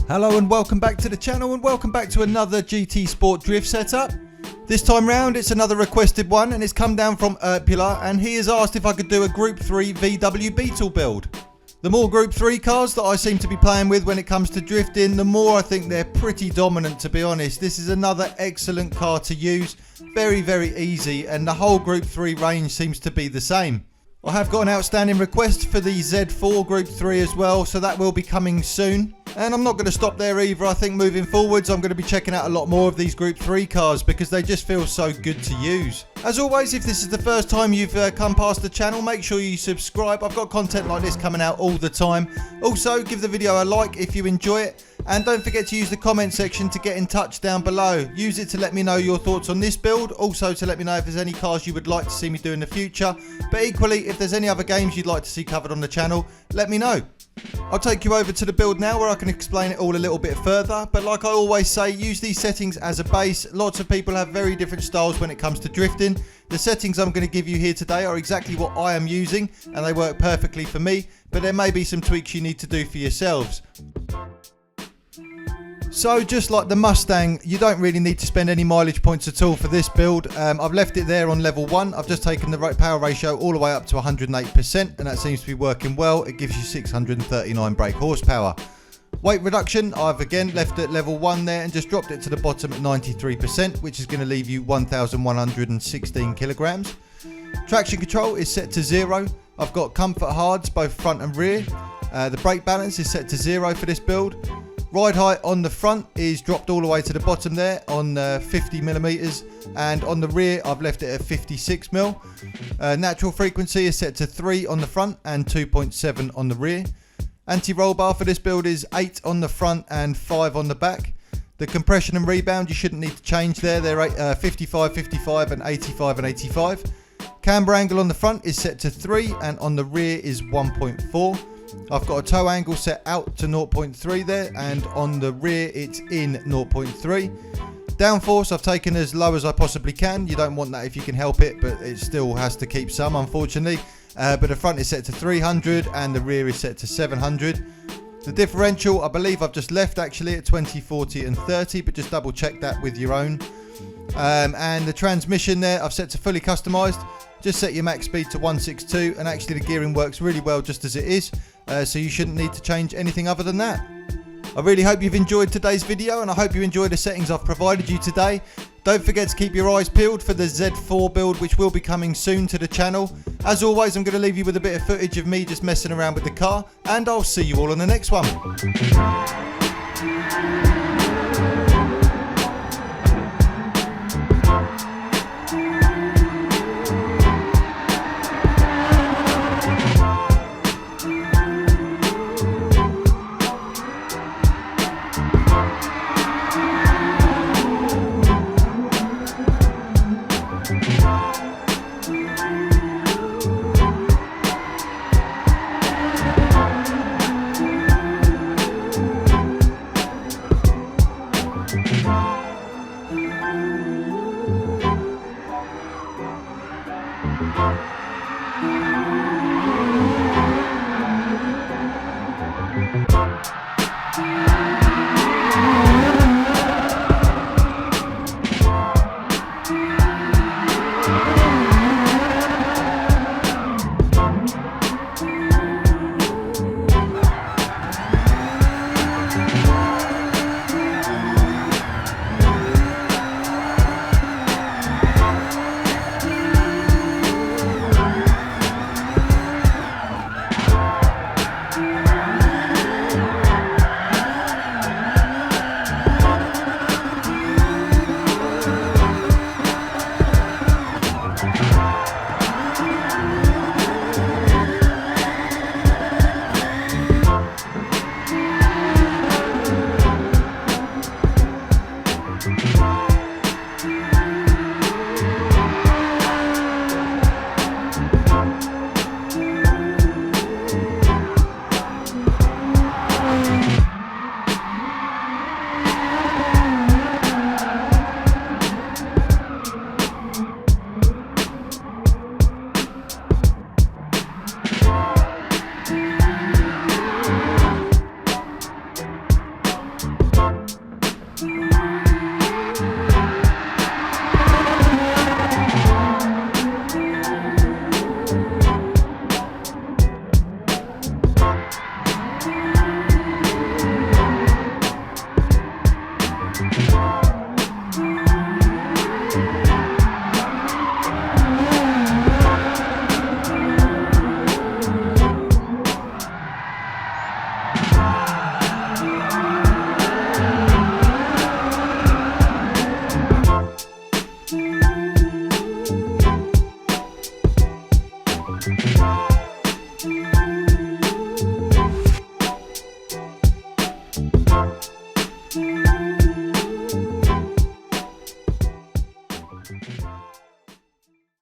Hello and welcome back to the channel, and welcome back to another GT Sport drift setup. This time round it's another requested one, and it's come down from Urpula, and he has asked if I could do a Group 3 VW Beetle build. The more Group 3 cars that I seem to be playing with when it comes to drifting, the more I think they're pretty dominant, to be honest. This is another excellent car to use, very easy, and the whole Group 3 range seems to be the same. I have got an outstanding request for the Z4 Group 3 as well, so that will be coming soon. And I'm not going to stop there either. I think moving forwards I'm going to be checking out a lot more of these Group 3 cars because they just feel so good to use. As always, if this is the first time you've come past the channel, make sure you subscribe. I've got content like this coming out all the time. Also, give the video a like if you enjoy it. And don't forget to use the comment section to get in touch down below. Use it to let me know your thoughts on this build. Also to let me know if there's any cars you would like to see me do in the future. But equally, if there's any other games you'd like to see covered on the channel, let me know. I'll take you over to the build now where I can explain it all a little bit further, but like I always say, use these settings as a base. Lots of people have very different styles when it comes to drifting. The settings I'm going to give you here today are exactly what I am using and they work perfectly for me, but there may be some tweaks you need to do for yourselves. So just like the Mustang, you don't really need to spend any mileage points at all for this build. I've left it there on level 1. I've just taken the power ratio all the way up to 108%, and that seems to be working well. It gives you 639 brake horsepower. Weight reduction, I've again left at level 1 there and just dropped it to the bottom at 93%, which is going to leave you 1,116 kilograms. Traction control is set to 0. I've got comfort hards, both front and rear. The brake balance is set to 0 for this build. Ride height on the front is dropped all the way to the bottom there on 50 millimeters, and on the rear I've left it at 56 mil. Natural frequency is set to 3 on the front and 2.7 on the rear. Anti-roll bar for this build is 8 on the front and 5 on the back. The compression and rebound you shouldn't need to change there. They're 55, 55 and 85 and 85. Camber angle on the front is set to 3 and on the rear is 1.4. I've got a toe angle set out to 0.3 there, and on the rear it's in 0.3. Downforce I've taken as low as I possibly can. You don't want that if you can help it, but it still has to keep some, unfortunately. But the front is set to 300 and the rear is set to 700. The differential I believe I've just left actually at 20, 40 and 30, but just double check that with your own. And the transmission there I've set to fully customized. Just set your max speed to 162, and actually the gearing works really well just as it is, so you shouldn't need to change anything other than that. I really hope you've enjoyed today's video, and I hope you enjoy the settings I've provided you today. Don't forget to keep your eyes peeled for the Z4 build, which will be coming soon to the channel. As always, I'm going to leave you with a bit of footage of me just messing around with the car, and I'll see you all on the next one. bye.